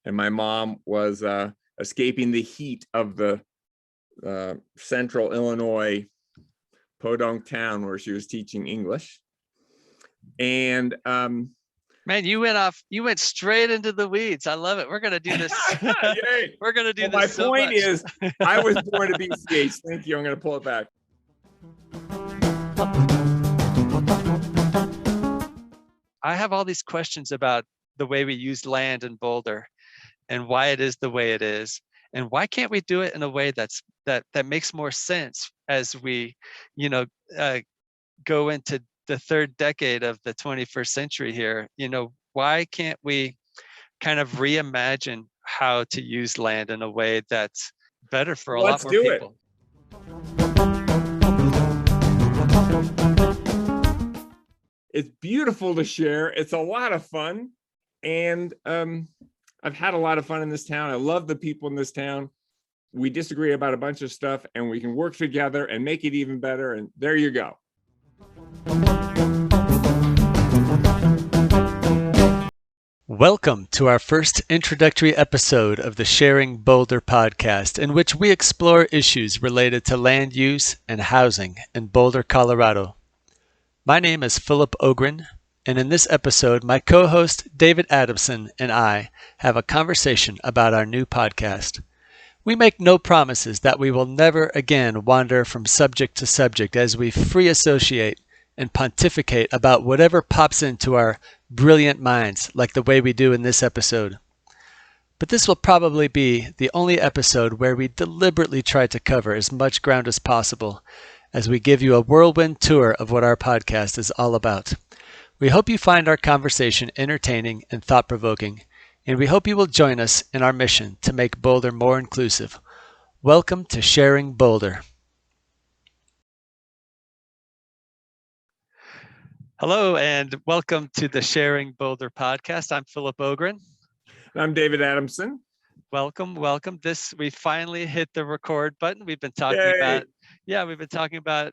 and my mom was escaping the heat of the central Illinois podunk town where she was teaching English. And man, you went straight into the weeds. I love it. We're going to do this. We're going to do this. My point is, I was born to be CH. Thank you. I'm going to pull it back. I have all these questions about the way we use land in Boulder and why it is the way it is. And why can't we do it in a way that makes more sense as we, go into the third decade of the 21st century here? Why can't we kind of reimagine how to use land in a way that's better for a lot more people? It's beautiful to share. It's a lot of fun. And I've had a lot of fun in this town. I love the people in this town. We disagree about a bunch of stuff and we can work together and make it even better. And there you go. Welcome to our first introductory episode of the Sharing Boulder podcast, in which we explore issues related to land use and housing in Boulder, Colorado. My name is Philip Ogren, and in this episode, my co-host David Adamson and I have a conversation about our new podcast. We make no promises that we will never again wander from subject to subject as we free associate and pontificate about whatever pops into our brilliant minds, like the way we do in this episode. But this will probably be the only episode where we deliberately try to cover as much ground as possible as we give you a whirlwind tour of what our podcast is all about. We hope you find our conversation entertaining and thought-provoking, and we hope you will join us in our mission to make Boulder more inclusive. Welcome to Sharing Boulder. Hello, and welcome to the Sharing Boulder podcast. I'm Philip Ogren. I'm David Adamson. Welcome. We finally hit the record button. We've been talking about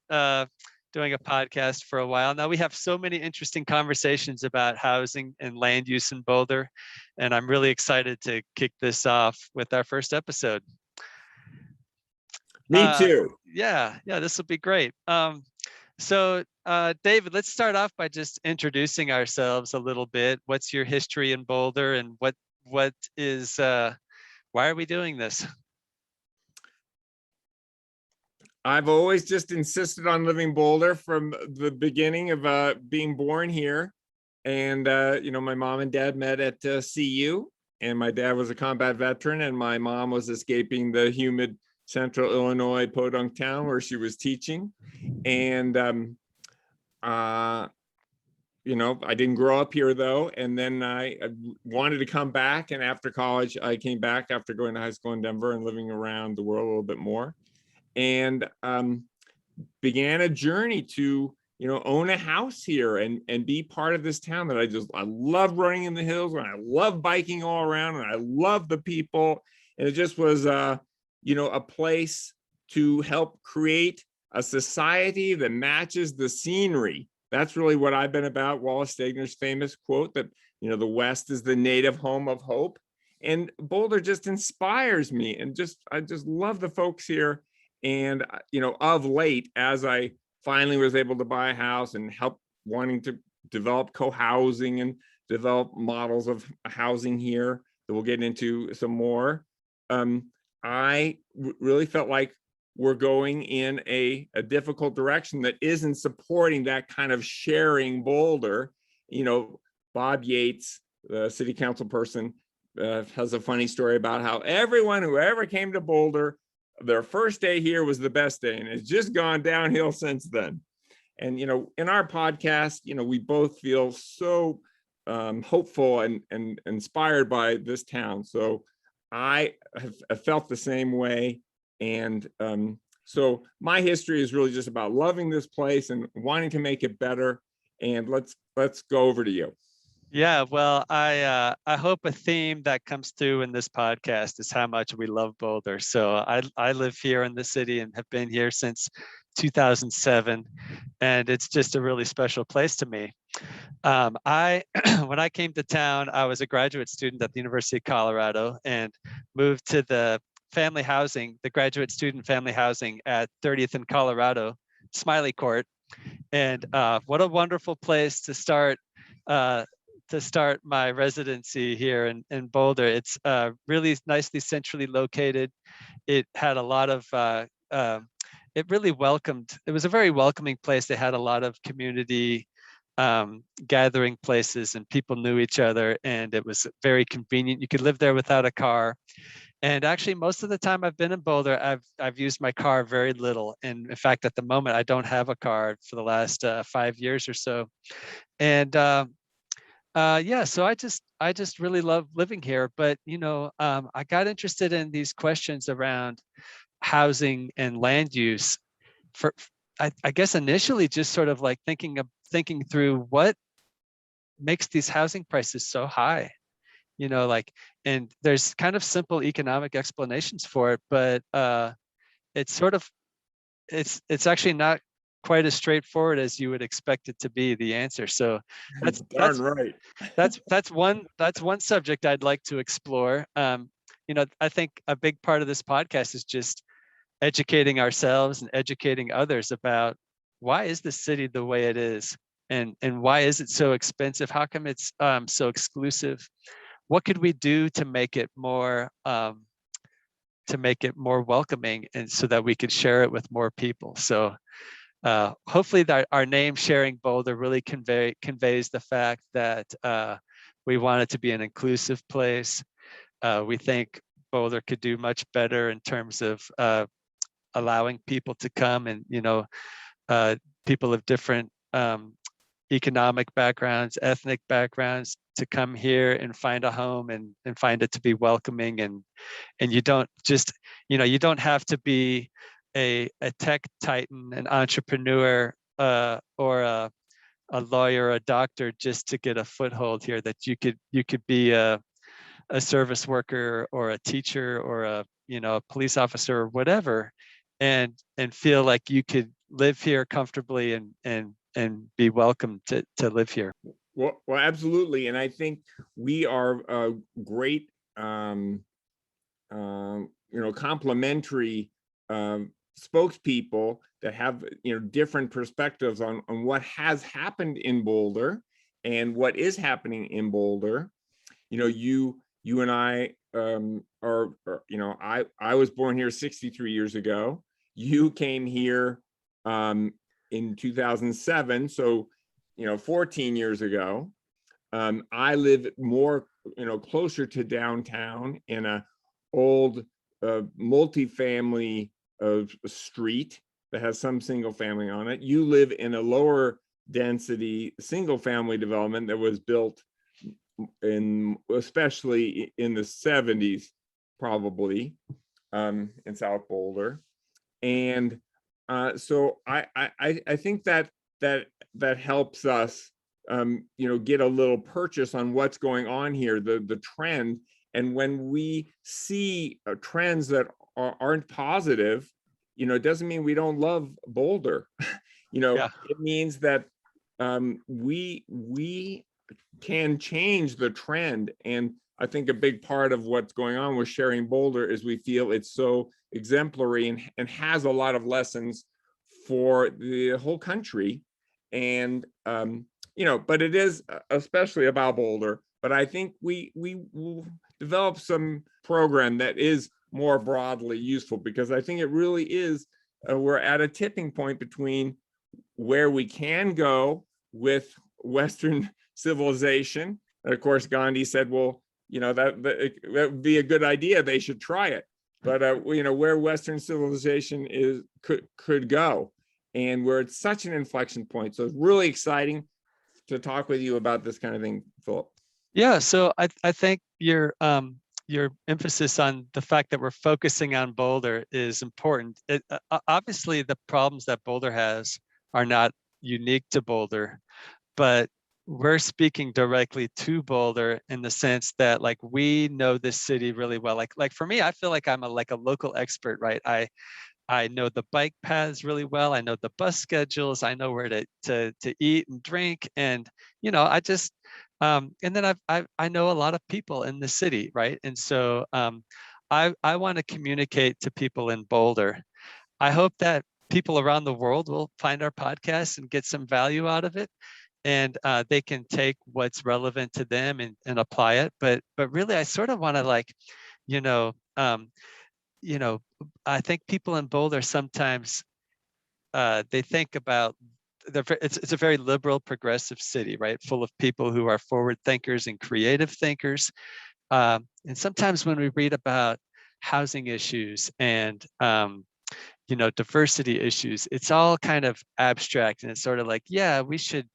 doing a podcast for a while now. We have so many interesting conversations about housing and land use in Boulder, and I'm really excited to kick this off with our first episode. Me too. Yeah, this will be great. So David, let's start off by just introducing ourselves a little bit. What's your history in Boulder, and what is why are we doing this? I've always just insisted on living Boulder from the beginning of being born here. And, my mom and dad met at CU, and my dad was a combat veteran and my mom was escaping the humid central Illinois podunk town where she was teaching. And, I didn't grow up here though. And then I wanted to come back. And after college, I came back after going to high school in Denver and living around the world a little bit more. And began a journey to, own a house here and be part of this town that I love running in the hills, and I love biking all around, and I love the people. And it just was, a place to help create a society that matches the scenery. That's really what I've been about. Wallace Stegner's famous quote that, the West is the native home of hope. And Boulder just inspires me, and I just love the folks here. And, of late, as I finally was able to buy a house and help wanting to develop co-housing and develop models of housing here that we'll get into some more, I really felt like we're going in a difficult direction that isn't supporting that kind of sharing Boulder. Bob Yates, the city council person, has a funny story about how everyone who ever came to Boulder, their first day here was the best day, and it's just gone downhill since then. And, in our podcast, we both feel so hopeful and inspired by this town. So I have felt the same way. And so my history is really just about loving this place and wanting to make it better. And let's go over to you. Yeah, well, I hope a theme that comes through in this podcast is how much we love Boulder. So I live here in the city and have been here since 2007, and it's just a really special place to me. I when I came to town, I was a graduate student at the University of Colorado and moved to the family housing, the graduate student family housing at 30th and Colorado, Smiley Court. And what a wonderful place uh, to start my residency here in Boulder. It's really nicely centrally located. It had a lot of it really welcomed. It was a very welcoming place. They had a lot of community gathering places, and people knew each other, and it was very convenient. You could live there without a car. And actually, most of the time I've been in Boulder, I've used my car very little. And in fact, at the moment, I don't have a car for the last 5 years or so. And yeah, so I just really love living here. But I got interested in these questions around housing and land use. For I guess initially just sort of like thinking through what makes these housing prices so high. Like, and there's kind of simple economic explanations for it, but it's sort of it's actually not quite as straightforward as you would expect it to be, the answer. So that's Darn that's right. that's one subject I'd like to explore. I think a big part of this podcast is just educating ourselves and educating others about why is the city the way it is, and why is it so expensive? How come it's so exclusive? What could we do to make it more welcoming, and so that we could share it with more people? So hopefully that our name, Sharing Boulder, really conveys the fact that we want it to be an inclusive place. We think Boulder could do much better in terms of allowing people to come, and people of different economic backgrounds, ethnic backgrounds, to come here and find a home, and find it to be welcoming. And you don't have to be a tech titan, an entrepreneur, or a lawyer, a doctor, just to get a foothold here. That you could be a service worker, or a teacher, or a police officer, or whatever, and feel like you could live here comfortably, and be welcome to live here. Well, absolutely. And I think we are great, complementary spokespeople that have, different perspectives on what has happened in Boulder and what is happening in Boulder. You and I I was born here 63 years ago. You came here in 2007, so 14 years ago. I live more, closer to downtown in a old multifamily street that has some single family on it. You live in a lower density single family development that was built especially in the 70s, probably, in South Boulder. And so I think that helps us get a little purchase on what's going on here, the trend. And when we see trends that aren't positive, it doesn't mean we don't love Boulder. Yeah. It means that we can change the trend. And I think a big part of what's going on with Sharing Boulder is we feel it's so exemplary, and has a lot of lessons for the whole country. And but it is especially about Boulder. But I think we will develop some program that is more broadly useful, because I think it really is, we're at a tipping point between where we can go with Western civilization. And of course, Gandhi said, well, that would be a good idea. They should try it. But where Western civilization could go, and we're at such an inflection point. So it's really exciting to talk with you about this kind of thing, Philip. Yeah, so I think your emphasis on the fact that we're focusing on Boulder is important. Obviously, the problems that Boulder has are not unique to Boulder, but we're speaking directly to Boulder in the sense that like we know this city really well. Like for me, I feel like I'm like a local expert, right? I know the bike paths really well. I know the bus schedules. I know where to eat and drink, and I just and then I know a lot of people in the city, right? And so I want to communicate to people in Boulder. I hope that people around the world will find our podcast and get some value out of it, and they can take what's relevant to them and apply it. But really, I sort of want to like, you know, um, you know, I think people in Boulder sometimes they think about it's a very liberal, progressive city, right? Full of people who are forward thinkers and creative thinkers. And sometimes when we read about housing issues and diversity issues, it's all kind of abstract, and it's sort of like, yeah, we should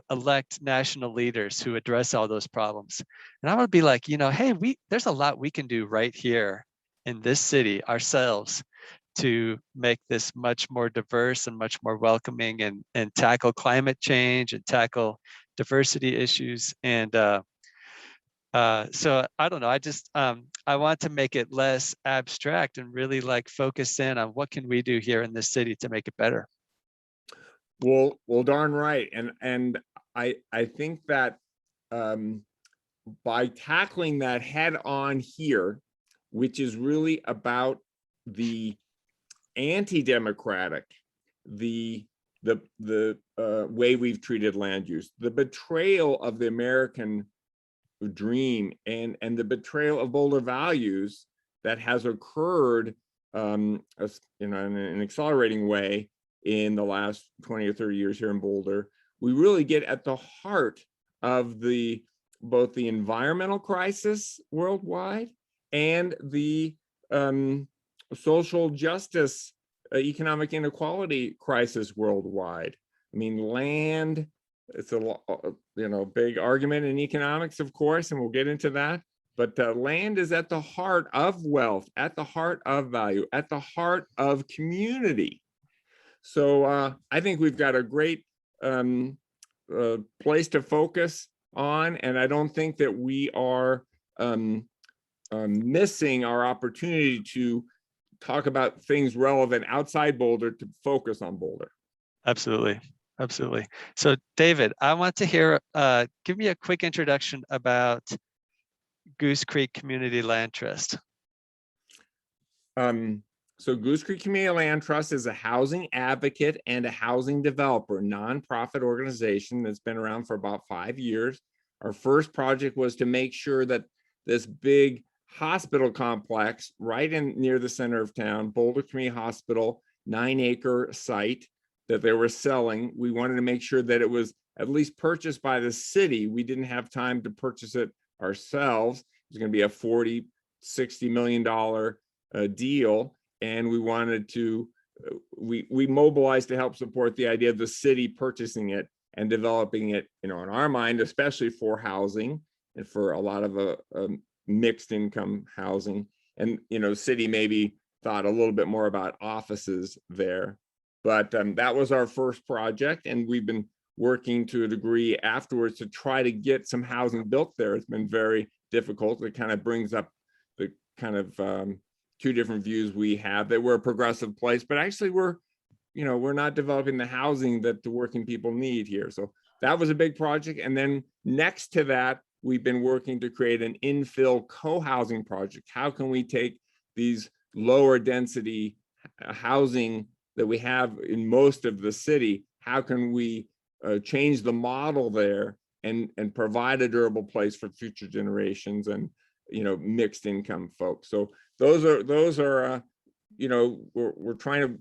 elect national leaders who address all those problems. And I would be like, hey, there's a lot we can do right here in this city ourselves to make this much more diverse and much more welcoming, and tackle climate change and tackle diversity issues. And so I don't know, I want to make it less abstract and really like focus in on what can we do here in this city to make it better. Well, darn right. And I think that by tackling that head on here, which is really about the anti-democratic, the way we've treated land use, the betrayal of the American dream, and the betrayal of Boulder values that has occurred in an accelerating way in the last 20 or 30 years here in Boulder. We really get at the heart of both the environmental crisis worldwide and the social justice, economic inequality crisis worldwide. I mean, land, it's a big argument in economics, of course, and we'll get into that. But land is at the heart of wealth, at the heart of value, at the heart of community. So I think we've got a great place to focus on, and I don't think that we are missing our opportunity to talk about things relevant outside Boulder to focus on Boulder. Absolutely. Absolutely. So David, I want to hear, give me a quick introduction about Goose Creek Community Land Trust. So Goose Creek Community Land Trust is a housing advocate and a housing developer, nonprofit organization that's been around for about 5 years. Our first project was to make sure that this big hospital complex right near the center of town, Boulder Community Hospital, 9-acre site that they were selling, we wanted to make sure that it was at least purchased by the city. We didn't have time to purchase it ourselves. It was going to be a $40-60 million deal. And we wanted to, we mobilized to help support the idea of the city purchasing it and developing it, in our mind, especially for housing and for a lot of mixed income housing. And, city maybe thought a little bit more about offices there. But that was our first project. And we've been working to a degree afterwards to try to get some housing built there. It's been very difficult. It kind of brings up the kind of two different views we have, that we're a progressive place, but actually we're not developing the housing that the working people need here. So that was a big project. And then next to that, we've been working to create an infill co-housing project. How can we take these lower density housing that we have in most of the city? How can we change the model there and provide a durable place for future generations and mixed income folks? So those are we're trying to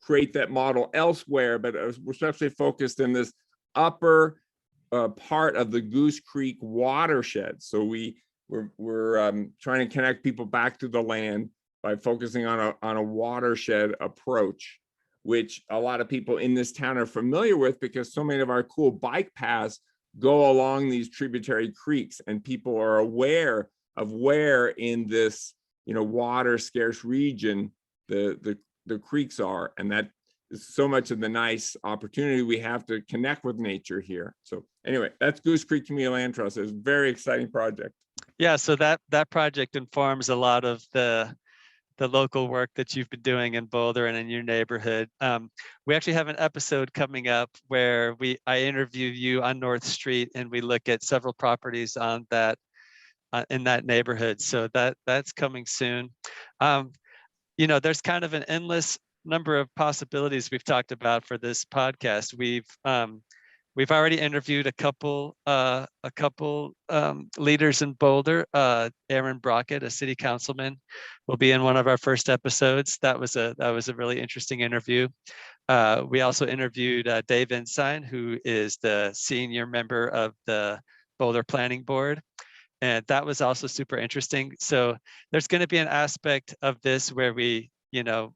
create that model elsewhere, but we're especially focused in this upper part of the Goose Creek watershed. So we're trying to connect people back to the land by focusing on a watershed approach, which a lot of people in this town are familiar with because so many of our cool bike paths go along these tributary creeks, and people are aware of where in this water scarce region the creeks are, and that so much of the nice opportunity we have to connect with nature here. So anyway, that's Goose Creek Community Land Trust. It's a very exciting project. Yeah, so that project informs a lot of the local work that you've been doing in Boulder and in your neighborhood. We actually have an episode coming up where I interview you on North Street, and we look at several properties on that in that neighborhood. So that's coming soon. There's kind of an endless number of possibilities we've talked about for this podcast. We've already interviewed a couple leaders in Boulder. Aaron Brockett, a city councilman, will be in one of our first episodes. That was a really interesting interview. We also interviewed Dave Ensign, who is the senior member of the Boulder Planning Board. And that was also super interesting. So there's going to be an aspect of this where we,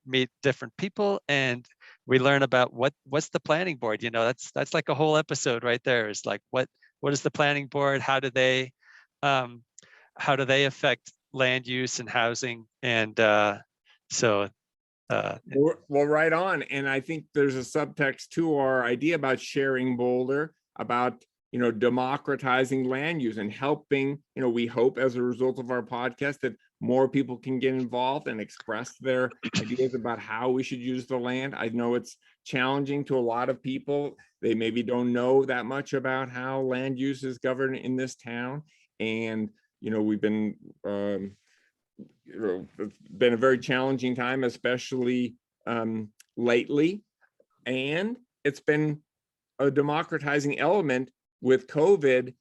meet different people and we learn about what's the planning board. That's like a whole episode right there. Is like what is the planning board? How do they affect land use and housing? And well, right on. And I think there's a subtext to our idea about sharing Boulder, about democratizing land use and helping, we hope as a result of our podcast that more people can get involved and express their ideas about how we should use the land. I know it's challenging to a lot of people. They maybe don't know that much about how land use is governed in this town. And, we've been, it's been a very challenging time, especially lately. And it's been a democratizing element with COVID,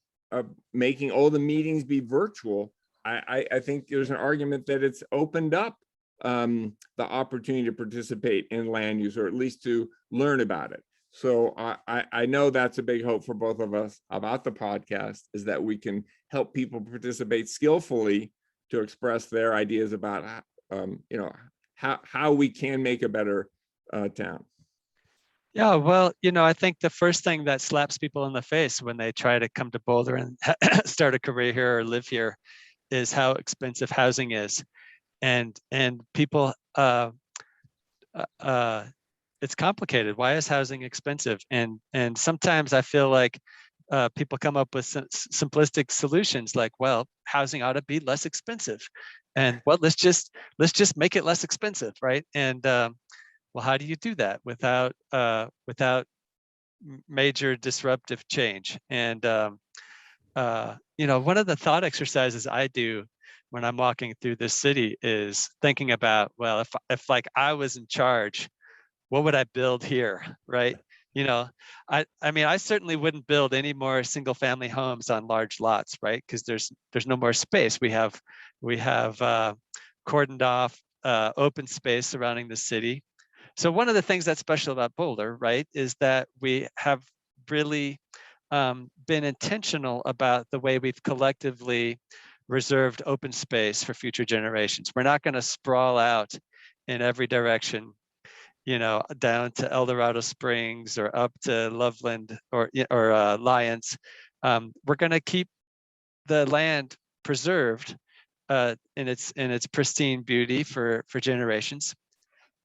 making all the meetings be virtual. I think there's an argument that it's opened up the opportunity to participate in land use, or at least to learn about it. So I know that's a big hope for both of us about the podcast, is that we can help people participate skillfully to express their ideas about how we can make a better town. Yeah, well, I think the first thing that slaps people in the face when they try to come to Boulder and start a career here or live here is how expensive housing is. And people, it's complicated. Why is housing expensive? And sometimes I feel like people come up with simplistic solutions like, well, housing ought to be less expensive. And well, let's just make it less expensive, right? And well, how do you do that without major disruptive change? And one of the thought exercises I do when I'm walking through this city is thinking about, well, if like I was in charge, what would I build here, right? I mean, I certainly wouldn't build any more single family homes on large lots, right? Because there's no more space. We have cordoned off open space surrounding the city. So one of the things that's special about Boulder, right, is that we have really been intentional about the way we've collectively reserved open space for future generations. We're not going to sprawl out in every direction, down to El Dorado Springs or up to Loveland or Lyons. We're going to keep the land preserved in its pristine beauty for generations.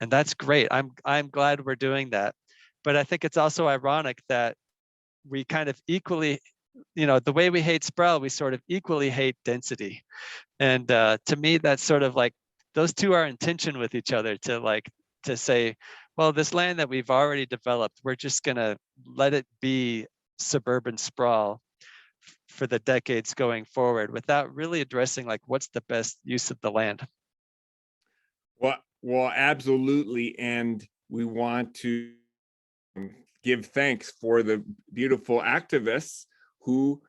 And that's great. I'm glad we're doing that. But I think it's also ironic that we kind of equally, the way we hate sprawl, we sort of equally hate density. And to me, that's sort of like those two are in tension with each other, to say, well, this land that we've already developed, we're just going to let it be suburban sprawl for the decades going forward without really addressing like what's the best use of the land. Well, absolutely. And we want to give thanks for the beautiful activists who,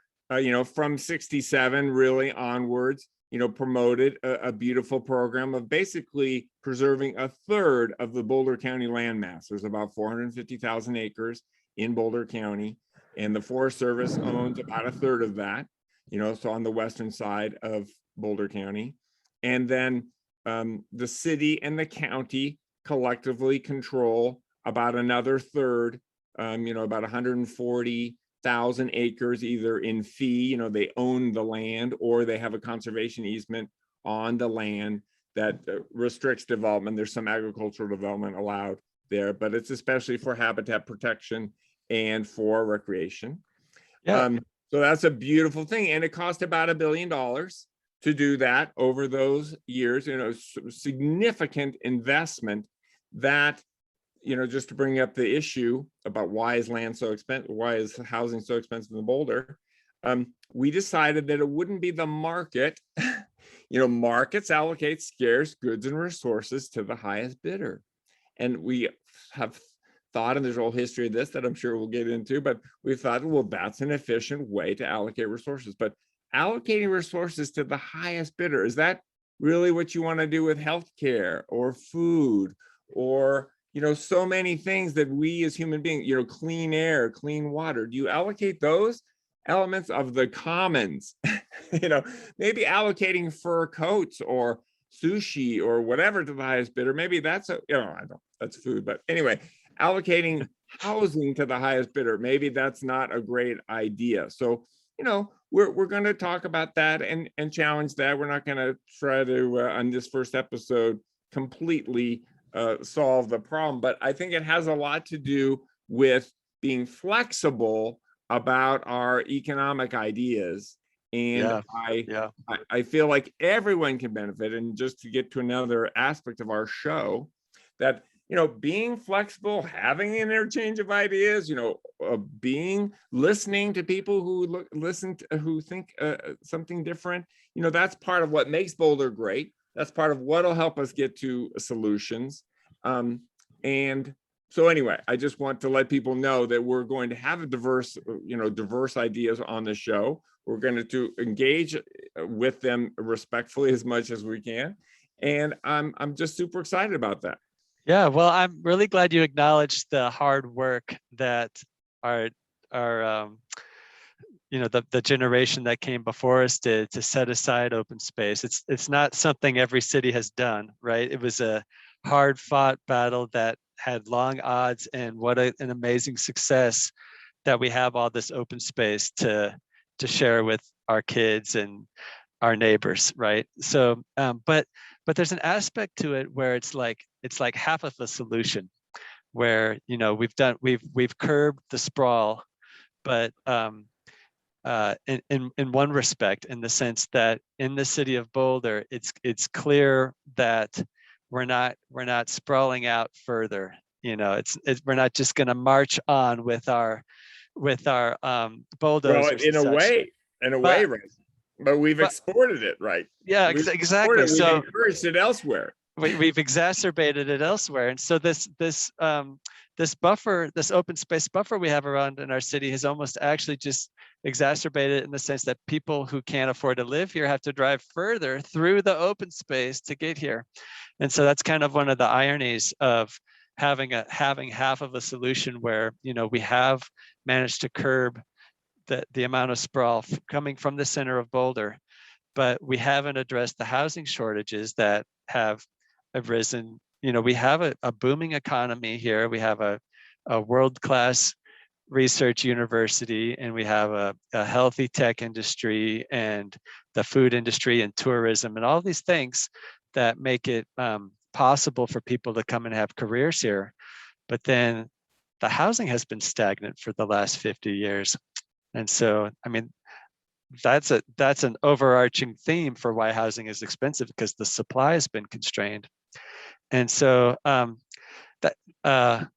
from 67 really onwards, promoted a beautiful program of basically preserving a third of the Boulder County landmass. There's about 450,000 acres in Boulder County, and the Forest Service owns about a third of that, so on the western side of Boulder County. And then the city and the county collectively control about another third, about 140,000 acres, either in fee, they own the land, or they have a conservation easement on the land that restricts development. There's some agricultural development allowed there, but it's especially for habitat protection and for recreation. Yeah. So that's a beautiful thing. And it cost about $1 billion to do that over those years, significant investment that, just to bring up the issue about why is land so expensive, why is housing so expensive in Boulder? We decided that it wouldn't be the market. Markets allocate scarce goods and resources to the highest bidder. And we have thought, and there's a whole history of this that I'm sure we'll get into, but we thought, well, that's an efficient way to allocate resources. But allocating resources to the highest bidder, is that really what you want to do with healthcare or food or, so many things that we as human beings, clean air, clean water? Do you allocate those elements of the commons? Maybe allocating fur coats or sushi or whatever to the highest bidder. Maybe that's that's food, but anyway, allocating housing to the highest bidder, maybe that's not a great idea. So, we're going to talk about that and challenge that. We're not going to try to, on this first episode, completely solve the problem, but I think it has a lot to do with being flexible about our economic ideas. And I feel like everyone can benefit. And just to get to another aspect of our show, that being flexible, having an interchange of ideas, listening to people who who think something different, that's part of what makes Boulder great. That's part of what'll help us get to solutions. And so anyway, I just want to let people know that we're going to have a diverse ideas on the show. We're going to engage with them respectfully as much as we can. And I'm just super excited about that. Yeah, well, I'm really glad you acknowledged the hard work that our the generation that came before us did to set aside open space. It's not something every city has done, right? It was a hard fought battle that had long odds, and what an amazing success that we have all this open space to share with our kids and our neighbors, right? So but there's an aspect to it where it's like half of the solution, where we've curbed the sprawl, but in one respect, in the sense that in the city of Boulder, it's clear that we're not sprawling out further. We're not just going to march on with our bulldozers. Well, in a way, right? But we've exported it, right? Yeah, exactly. We've encouraged it elsewhere. We've exacerbated it elsewhere, and so this buffer, this open space buffer we have around in our city, has almost actually just exacerbated it in the sense that people who can't afford to live here have to drive further through the open space to get here. And so that's kind of one of the ironies of having half of a solution, where we have managed to curb the amount of sprawl coming from the center of Boulder, but we haven't addressed the housing shortages that have risen. We have a booming economy here. We have a world-class research university, and we have a healthy tech industry and the food industry and tourism and all these things that make it possible for people to come and have careers here. But then the housing has been stagnant for the last 50 years. And so, I mean, that's an overarching theme for why housing is expensive, because the supply has been constrained. And so there's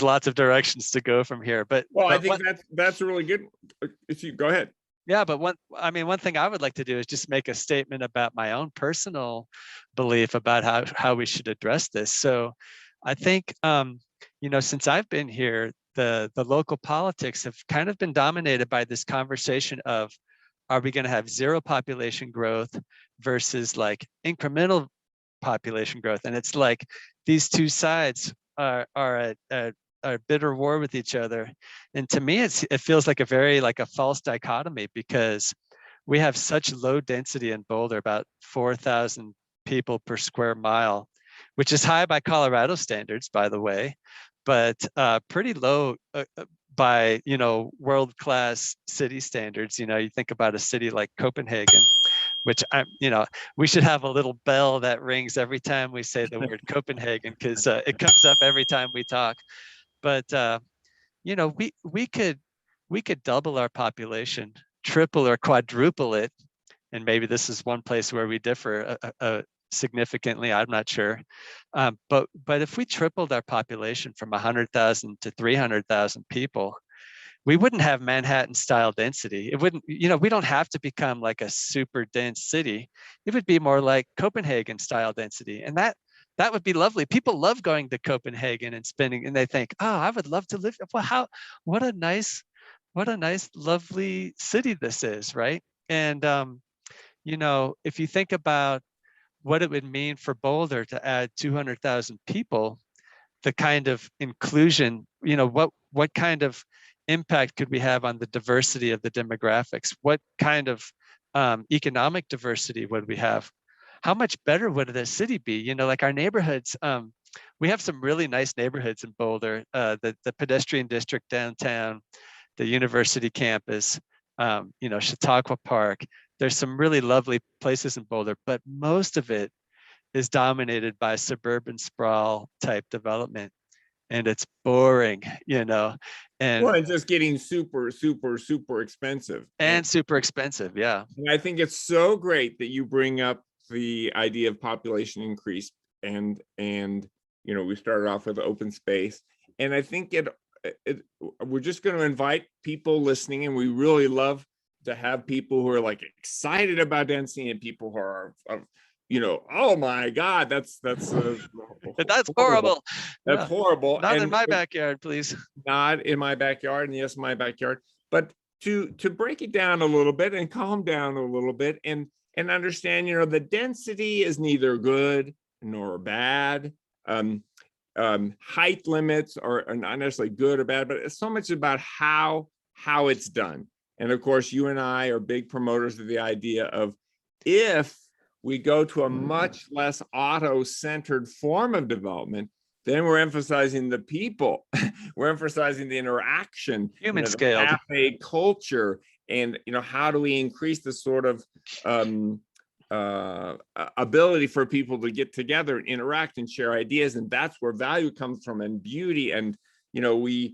lots of directions to go from here. But I think that's really good. If you go ahead. Yeah, but one thing I would like to do is just make a statement about my own personal belief about how we should address this. So I think since I've been here, the local politics have kind of been dominated by this conversation of, are we going to have zero population growth versus like incremental population growth? And it's like these two sides are at a bitter war with each other. And to me, it feels like a false dichotomy, because we have such low density in Boulder, about 4,000 people per square mile, which is high by Colorado standards, by the way, but pretty low by world-class city standards. You think about a city like Copenhagen, which we should have a little bell that rings every time we say the word Copenhagen, because it comes up every time we talk. But we could double our population, triple or quadruple it, and maybe this is one place where we differ significantly. I'm not sure, but if we tripled our population from 100,000 to 300,000 people, we wouldn't have Manhattan style density. It wouldn't, we don't have to become like a super dense city. It would be more like Copenhagen style density. And that would be lovely. People love going to Copenhagen and spending, and they think, oh, I would love to live. Well, what a nice, lovely city this is, right? And, if you think about what it would mean for Boulder to add 200,000 people, the kind of inclusion, what kind of impact could we have on the diversity of the demographics? What kind of economic diversity would we have? How much better would the city be? Like our neighborhoods, we have some really nice neighborhoods in Boulder, the pedestrian district downtown, the university campus, Chautauqua Park. There's some really lovely places in Boulder, but most of it is dominated by suburban sprawl type development, and it's boring, and Well, it's just getting super, super, super expensive. And super expensive, yeah. And I think it's so great that you bring up the idea of population increase, and we started off with open space, and I think we're just going to invite people listening, and we really love to have people who are like excited about density and people who are oh my God, that's horrible. That's horrible. Not in my backyard, please. Not in my backyard, and yes, my backyard. But to break it down a little bit and calm down a little bit and understand, the density is neither good nor bad. Height limits are not necessarily good or bad, but it's so much about how it's done. And of course, you and I are big promoters of the idea of, if we go to a much less auto-centered form of development, then we're emphasizing the people. We're emphasizing the interaction, human scale, cafe culture, and how do we increase the sort of ability for people to get together and interact and share ideas, and that's where value comes from, and beauty. And we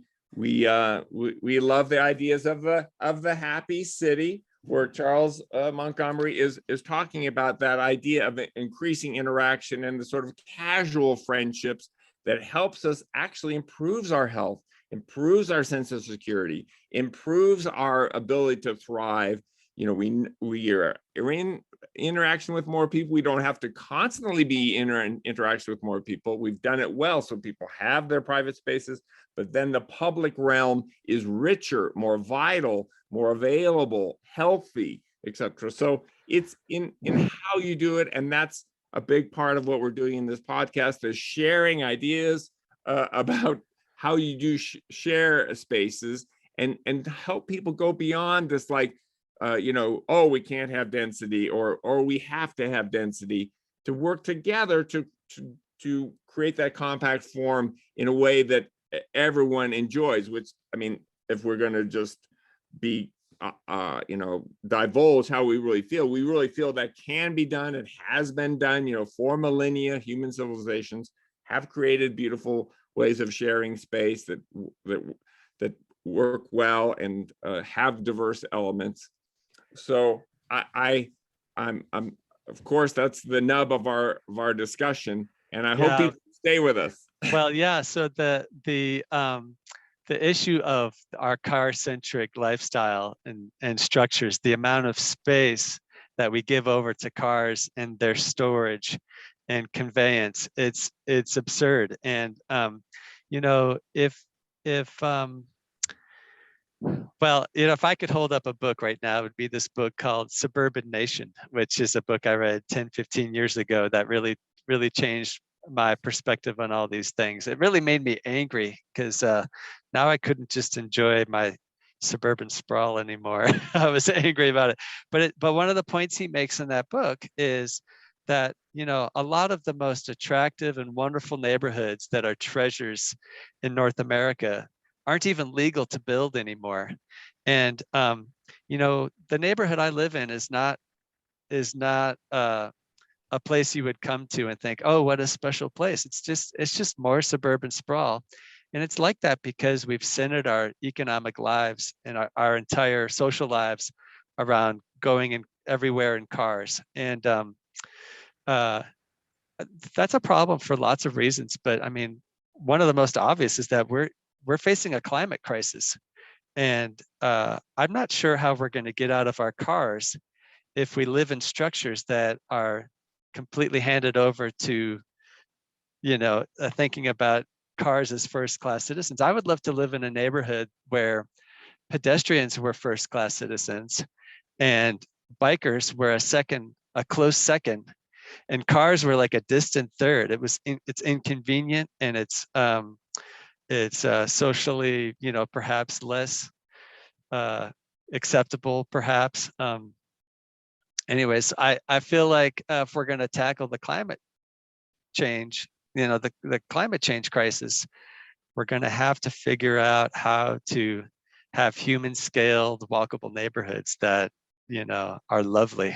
love the ideas of the happy city, where Charles Montgomery is talking about that idea of increasing interaction and the sort of casual friendships that helps us, actually improves our health, improves our sense of security, improves our ability to thrive. We are in interaction with more people. We don't have to constantly be in interaction with more people. We've done it well, so people have their private spaces, but then the public realm is richer, more vital, more available, healthy, etc. So it's in how you do it, and that's a big part of what we're doing in this podcast, is sharing ideas about how you do share spaces, and help people go beyond this, like, oh, we can't have density, or we have to have density, to work together to create that compact form in a way that everyone enjoys. Which, I mean, if we're going to just be divulge how we really feel that can be done. It has been done. For millennia, human civilizations have created beautiful ways of sharing space that work well and have diverse elements. So I'm of course, that's the nub of our discussion, and I hope people stay with us. Well, yeah. So the issue of our car-centric lifestyle and structures, the amount of space that we give over to cars and their storage and conveyance, it's absurd. And if I could hold up a book right now, it would be this book called Suburban Nation, which is a book I read 10, 15 years ago that really, really changed my perspective on all these things. It really made me angry, because now I couldn't just enjoy my suburban sprawl anymore. I was angry about it. But one of the points he makes in that book is that, a lot of the most attractive and wonderful neighborhoods that are treasures in North America aren't even legal to build anymore. And the neighborhood I live in is not is not a place you would come to and think, oh, what a special place. It's just more suburban sprawl. And it's like that because we've centered our economic lives and our entire social lives around going in everywhere in cars. And that's a problem for lots of reasons. But I mean, one of the most obvious is that we're facing a climate crisis. And I'm not sure how we're going to get out of our cars if we live in structures that are completely handed over to, thinking about cars as first-class citizens. I would love to live in a neighborhood where pedestrians were first-class citizens and bikers were a close second, and cars were like a distant third. It's inconvenient, and it's socially, perhaps less acceptable, perhaps. Anyways, I feel like if we're going to tackle the climate change, the climate change crisis, we're going to have to figure out how to have human scaled walkable neighborhoods that, are lovely.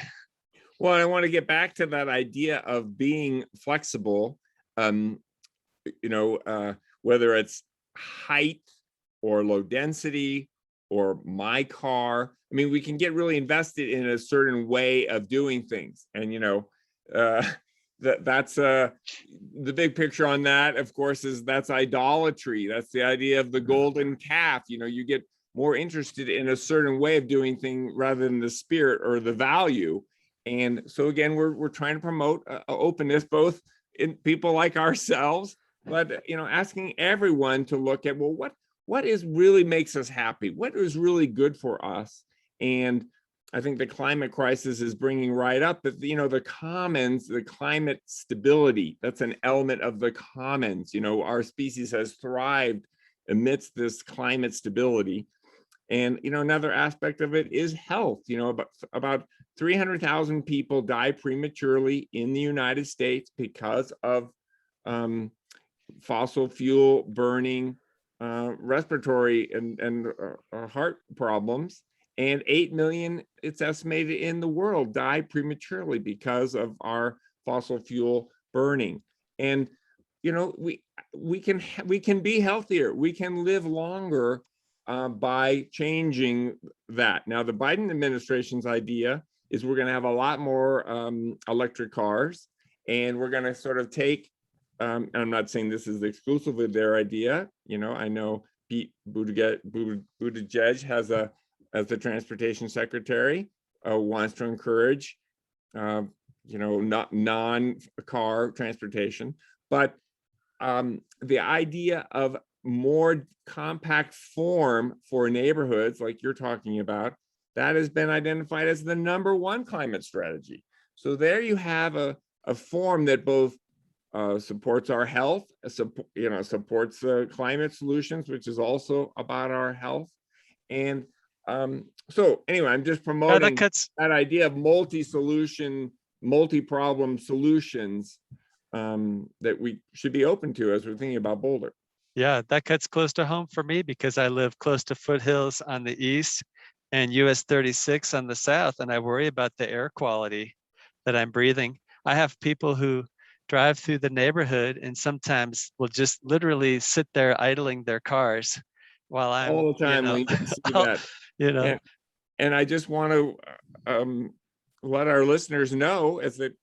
Well, I want to get back to that idea of being flexible, whether it's height or low density or my car. I mean, we can get really invested in a certain way of doing things. And, that's the big picture on that, of course, that's idolatry. That's the idea of the golden calf. You get more interested in a certain way of doing things rather than the spirit or the value. And so again, we're trying to promote openness, both in people like ourselves, but asking everyone to look at, well, what is really makes us happy? What is really good for us? And I think the climate crisis is bringing right up that, the commons, the climate stability, that's an element of the commons. Our species has thrived amidst this climate stability. And, another aspect of it is health. About 300,000 people die prematurely in the United States because of fossil fuel burning, respiratory and heart problems. And 8 million, it's estimated, in the world die prematurely because of our fossil fuel burning. And we can be healthier. We can live longer by changing that. Now, the Biden administration's idea is we're going to have a lot more electric cars, and we're going to sort of take. And I'm not saying this is exclusively their idea. I know Pete Buttigieg has as the transportation secretary, wants to encourage, not non-car transportation, but the idea of more compact form for neighborhoods like you're talking about, that has been identified as the #1 climate strategy. So there you have a form that both supports our health, supports climate solutions, which is also about our health. And so anyway, I'm just promoting that idea of multi-solution, multi-problem solutions that we should be open to as we're thinking about Boulder. Yeah, that cuts close to home for me because I live close to foothills on the east and US 36 on the south, and I worry about the air quality that I'm breathing. I have people who drive through the neighborhood and sometimes will just literally sit there idling their cars while I'm all the time. We see that. And I just want to let our listeners know is that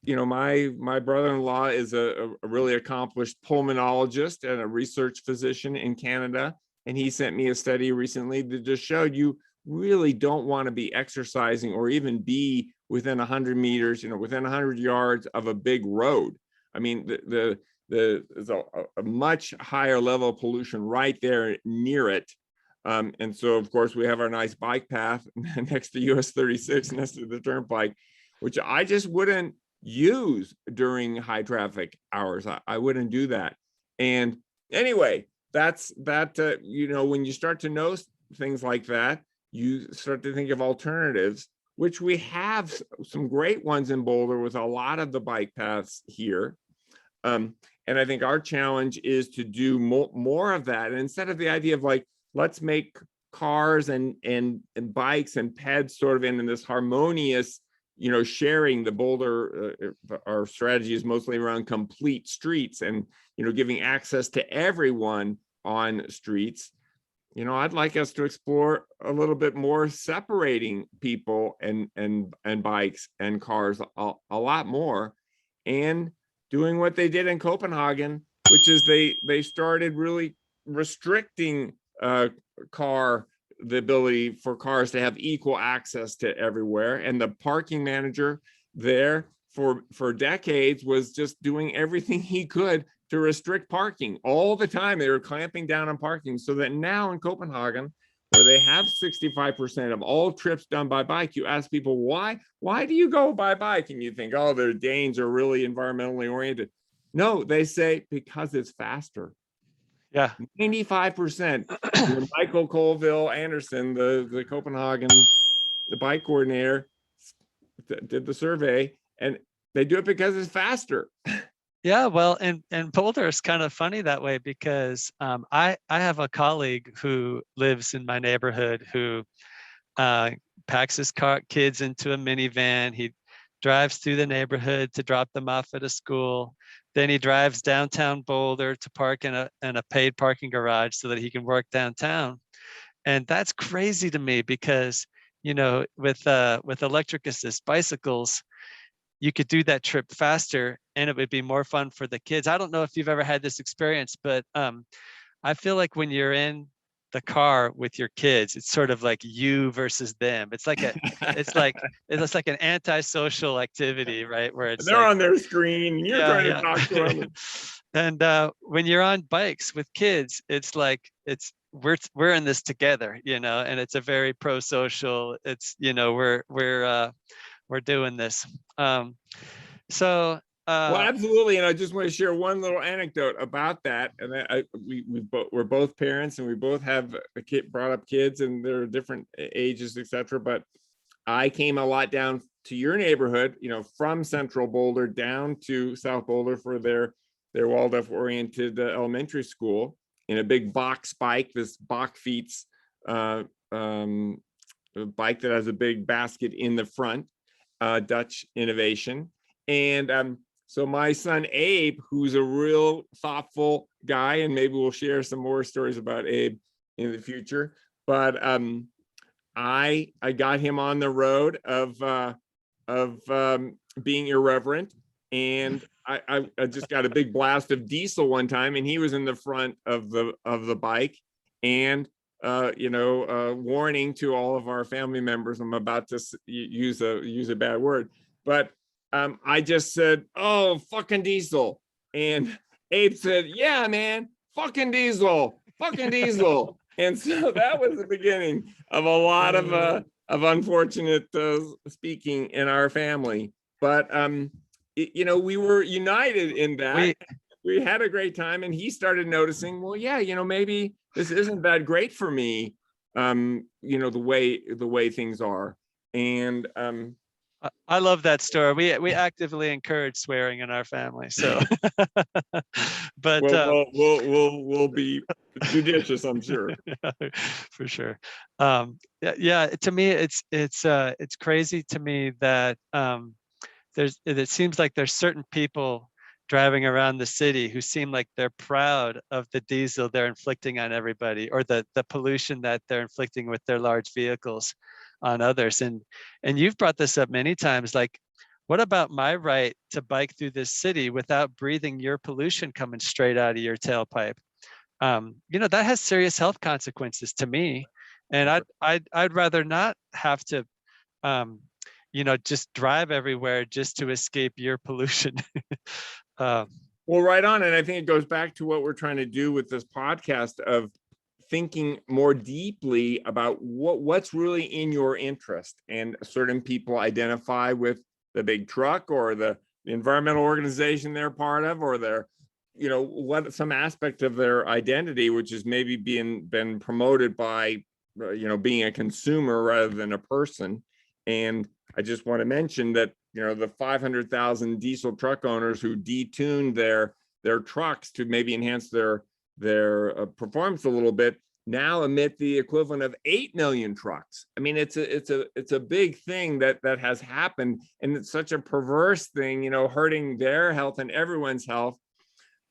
my brother-in-law is a really accomplished pulmonologist and a research physician in Canada, and he sent me a study recently that just showed you really don't want to be exercising or even be within 100 meters, within 100 yards of a big road. I mean, there's a much higher level of pollution right there near it. And so, of course, we have our nice bike path next to US 36, next to the turnpike, which I just wouldn't use during high traffic hours. I wouldn't do that. And anyway, that's that, when you start to know things like that, you start to think of alternatives, which we have some great ones in Boulder with a lot of the bike paths here. And I think our challenge is to do more of that. And instead of the idea of like, let's make cars and bikes and peds sort of in this harmonious, sharing the Boulder, our strategy is mostly around complete streets and, giving access to everyone on streets. I'd like us to explore a little bit more separating people and bikes and cars a lot more, and doing what they did in Copenhagen, which is they started really restricting the ability for cars to have equal access to everywhere. And the parking manager there for decades was just doing everything he could to restrict parking all the time. They were clamping down on parking, so that now in Copenhagen, where they have 65% of all trips done by bike, you ask people, why do you go by bike? And you think, oh, the Danes are really environmentally oriented. No, they say because it's faster. Yeah. 95%. Michael Colville Anderson, the Copenhagen, the bike coordinator, did the survey, and they do it because it's faster. Yeah, well, and Boulder is kind of funny that way, because I have a colleague who lives in my neighborhood who packs his kids into a minivan. He drives through the neighborhood to drop them off at a school. Then he drives downtown Boulder to park in a paid parking garage so that he can work downtown. And that's crazy to me, because with electric assist bicycles, you could do that trip faster and it would be more fun for the kids. I don't know if you've ever had this experience, but I feel like when you're in the car with your kids, it's sort of like you versus them. It's like it's like an antisocial activity, right? Where it's they're on their screen and you're trying to talk to them. And when you're on bikes with kids, it's like we're in this together, and it's a very pro-social. It's we're doing this. Well, absolutely. And I just want to share one little anecdote about that. And we're both parents, and we both have brought up kids, and they're different ages, etc. But I came a lot down to your neighborhood, from Central Boulder down to South Boulder for their Waldorf oriented elementary school in a big box bike, this Bach Feets bike that has a big basket in the front. Dutch innovation. And so my son Abe, who's a real thoughtful guy, and maybe we'll share some more stories about Abe in the future, but I got him on the road of being irreverent, and I just got a big blast of diesel one time, and he was in the front of the bike, and warning to all of our family members, I'm about to use a bad word, but I just said, oh, fucking diesel. And Abe said, yeah, man, fucking diesel. And so that was the beginning of a lot of unfortunate speaking in our family. But, we were united in that. We had a great time, and he started noticing, well, yeah, maybe this isn't that great for me, the way things are. And I love that story. We actively encourage swearing in our family, so but we'll be judicious, I'm sure. For sure. Yeah, to me it's crazy to me that it seems like there's certain people driving around the city who seem like they're proud of the diesel they're inflicting on everybody, or the pollution that they're inflicting with their large vehicles on others. And you've brought this up many times, like, what about my right to bike through this city without breathing your pollution coming straight out of your tailpipe? That has serious health consequences to me, and I'd rather not have to just drive everywhere just to escape your pollution. Well, right on. And I think it goes back to what we're trying to do with this podcast, of thinking more deeply about what's really in your interest. And certain people identify with the big truck or the environmental organization they're part of, or their, what some aspect of their identity, which is maybe been promoted by, being a consumer rather than a person. And I just want to mention that, the 500,000 diesel truck owners who detuned their trucks to maybe enhance their performance a little bit, now emit the equivalent of 8 million trucks. I mean, it's a big thing that has happened, and it's such a perverse thing, hurting their health and everyone's health.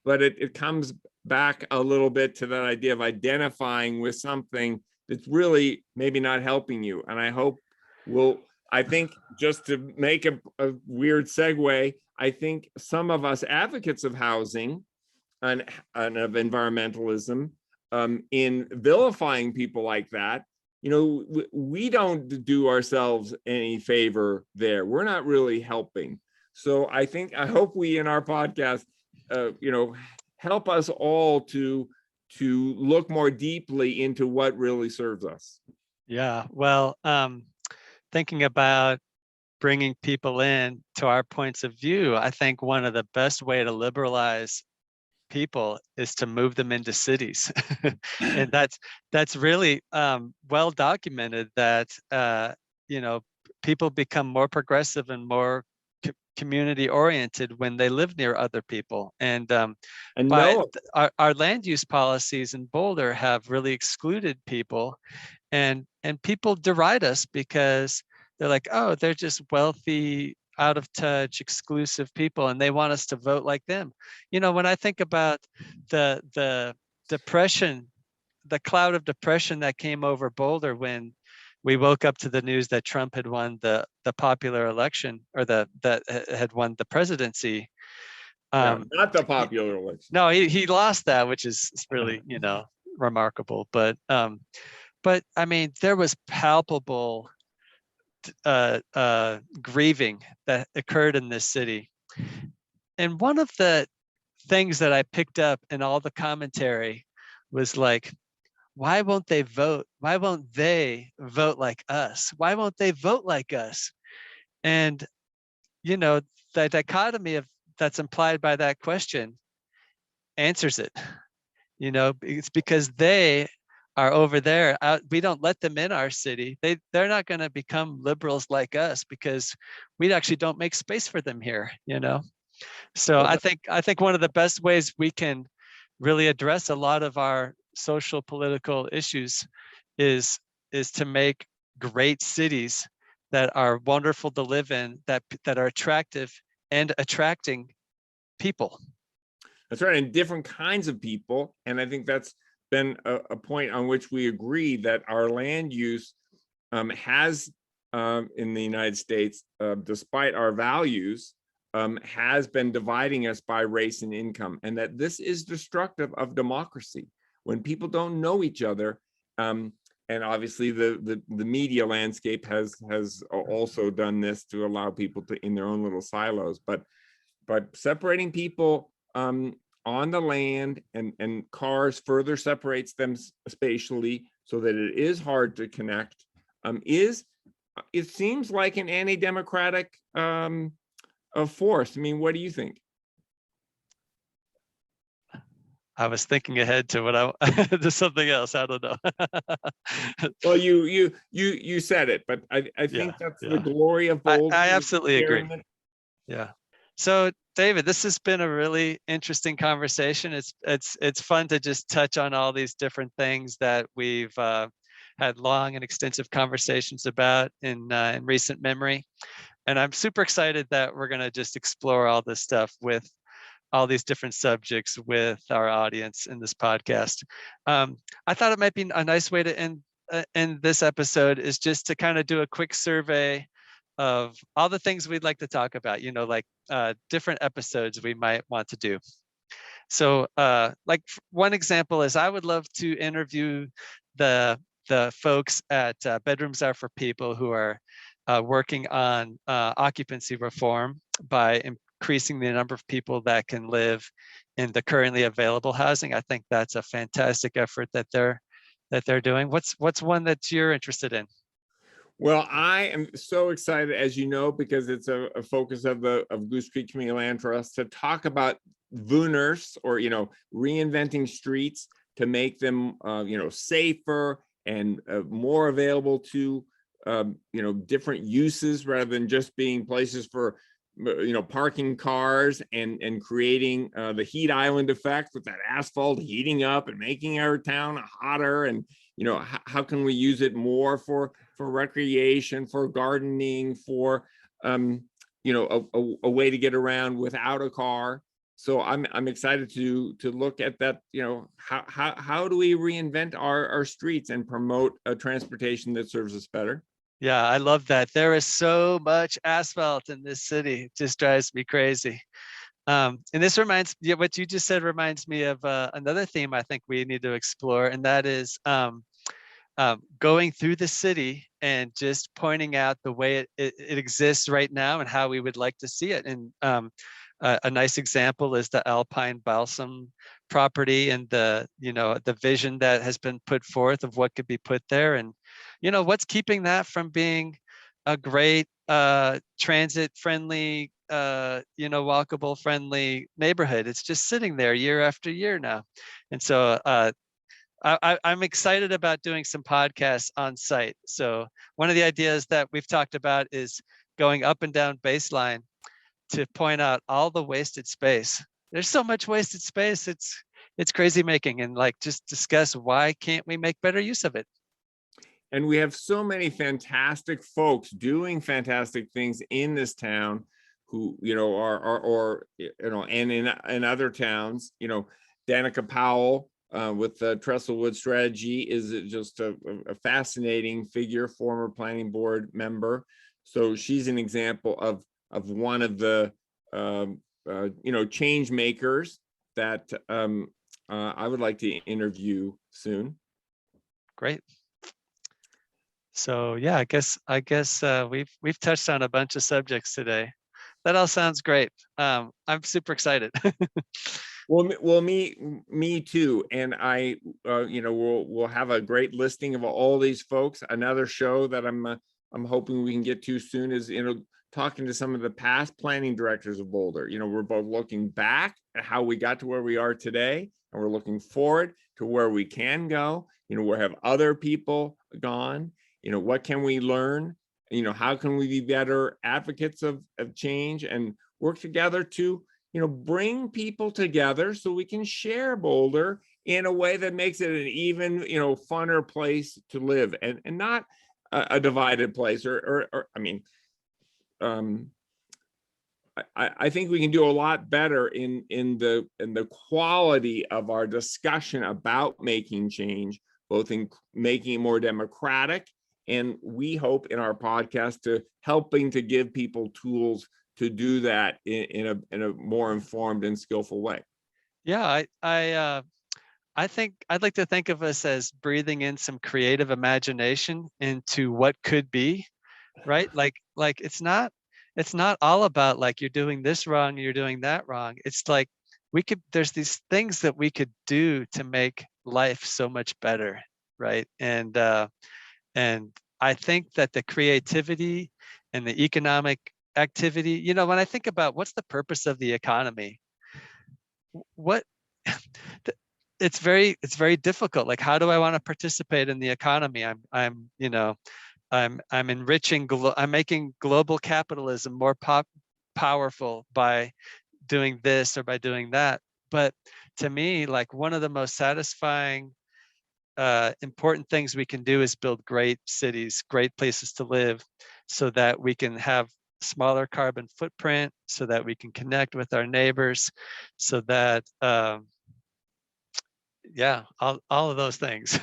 But it comes back a little bit to that idea of identifying with something that's really maybe not helping you. And I think just to make a weird segue, I think some of us advocates of housing and of environmentalism, in vilifying people like that, we don't do ourselves any favor there. We're not really helping. So I hope we in our podcast, help us all to look more deeply into what really serves us. Yeah, well, thinking about bringing people in to our points of view, I think one of the best way to liberalize people is to move them into cities. And that's really well documented that people become more progressive and more community oriented when they live near other people. And our land use policies in Boulder have really excluded people, and people deride us because they're like, oh, they're just wealthy, out of touch, exclusive people, and they want us to vote like them. When I think about the depression, the cloud of depression that came over Boulder when we woke up to the news that Trump had won the popular election, or that had won the presidency. Not the popular election. No, he lost that, which is really remarkable. But I mean, there was palpable grieving that occurred in this city. And one of the things that I picked up in all the commentary was like, why won't they vote? Why won't they vote like us? Why won't they vote like us? And, the dichotomy that's implied by that question answers it. It's because they are over there. We don't let them in our city. They're not going to become liberals like us because we actually don't make space for them here. So I think one of the best ways we can really address a lot of our social political issues is to make great cities that are wonderful to live in, that are attractive and attracting people. That's right, and different kinds of people. And I think that's been a point on which we agree, that our land use has in the United States, despite our values, has been dividing us by race and income, and that this is destructive of democracy when people don't know each other. And obviously the media landscape has also done this to allow people to in their own little silos, but separating people on the land, and cars further separates them spatially so that it is hard to connect, it seems like an anti-democratic force. I mean, what do you think? I was thinking ahead to to something else. I don't know. Well, you said it, but I think that's the glory of Boulder. I absolutely agree. Yeah. So David, this has been a really interesting conversation. It's fun to just touch on all these different things that we've had long and extensive conversations about in recent memory. And I'm super excited that we're going to just explore all this stuff with all these different subjects with our audience in this podcast. I thought it might be a nice way to end this episode is just to kind of do a quick survey of all the things we'd like to talk about, like different episodes we might want to do. So like one example is I would love to interview the folks at Bedrooms Are for People who are working on occupancy reform by increasing the number of people that can live in the currently available housing. I think that's a fantastic effort that they're doing. What's one that you're interested in? Well, I am so excited, as you know, because it's a focus of Goose Creek Community Land for us to talk about Wooners, or reinventing streets to make them safer and more available to different uses, rather than just being places for parking cars and creating the heat island effect with that asphalt heating up and making our town hotter. And how can we use it more for recreation, for gardening, for a way to get around without a car. So I'm excited to look at that. How do we reinvent our streets and promote a transportation that serves us better? Yeah, I love that. There is so much asphalt in this city. It just drives me crazy. And this reminds me, what you just said reminds me of another theme I think we need to explore, and that is going through the city and just pointing out the way it exists right now and how we would like to see it. And a nice example is the Alpine Balsam property and the vision that has been put forth of what could be put there. And what's keeping that from being a great transit friendly, walkable friendly neighborhood? It's just sitting there year after year now. And so I'm excited about doing some podcasts on site. So one of the ideas that we've talked about is going up and down Baseline to point out all the wasted space. There's so much wasted space. It's crazy making, and just discuss why can't we make better use of it. And we have so many fantastic folks doing fantastic things in this town who, and in other towns, Danica Powell with the Trestlewood strategy is just a fascinating figure, former planning board member. So she's an example of one of the, change makers that I would like to interview soon. Great. So yeah, I guess we've touched on a bunch of subjects today. That all sounds great. I'm super excited. Well, me too. And we'll have a great listing of all these folks. Another show that I'm hoping we can get to soon is talking to some of the past planning directors of Boulder. We're both looking back at how we got to where we are today, and we're looking forward to where we can go. Where have other people gone? What can we learn? How can we be better advocates of change and work together to bring people together so we can share Boulder in a way that makes it an even funner place to live, and not a divided place. I think we can do a lot better in the quality of our discussion about making change, both in making it more democratic, and we hope in our podcast to helping to give people tools to do that in a more informed and skillful way. Yeah, I think I'd like to think of us as breathing in some creative imagination into what could be, right? Like it's not all about you're doing this wrong, you're doing that wrong. It's there's these things that we could do to make life so much better, right? And I think that the creativity and the economic activity, when I think about what's the purpose of the economy, what it's very difficult. How do I want to participate in the economy? I'm enriching, I'm making global capitalism more powerful by doing this or by doing that. But to me, one of the most satisfying important things we can do is build great cities, great places to live, so that we can have smaller carbon footprint, so that we can connect with our neighbors, so that all of those things.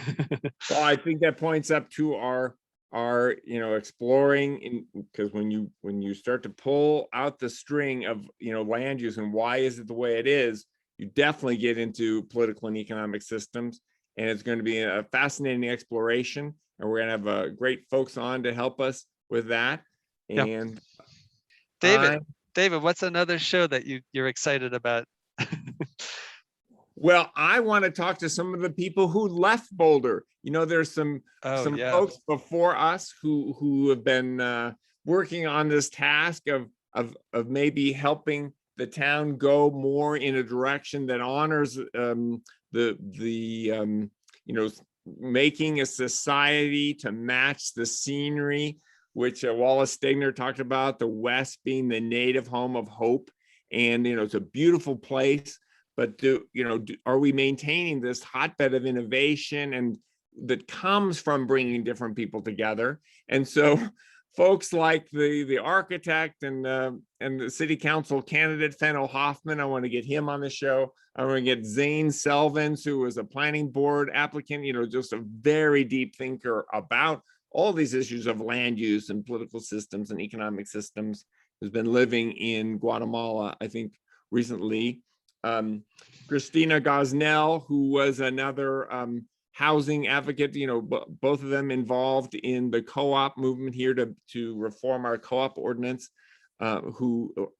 Well, I think that points up to our exploring, because when you start to pull out the string of land use and why is it the way it is, you definitely get into political and economic systems. And it's going to be a fascinating exploration, and we're going to have great folks on to help us with that. And David, what's another show that you're excited about? Well, I want to talk to some of the people who left Boulder. There's some folks before us who have been working on this task of maybe helping the town go more in a direction that honors making a society to match the scenery which Wallace Stegner talked about, the West being the native home of hope. And, it's a beautiful place, but are we maintaining this hotbed of innovation and that comes from bringing different people together? And so folks like the architect and the city council candidate, Fennel Hoffman, I want to get him on the show. I want to get Zane Selvins, who is a planning board applicant, just a very deep thinker about all these issues of land use and political systems and economic systems, who's been living in Guatemala, I think, recently. Christina Gosnell, who was another housing advocate, both of them involved in the co-op movement here to reform our co-op ordinance,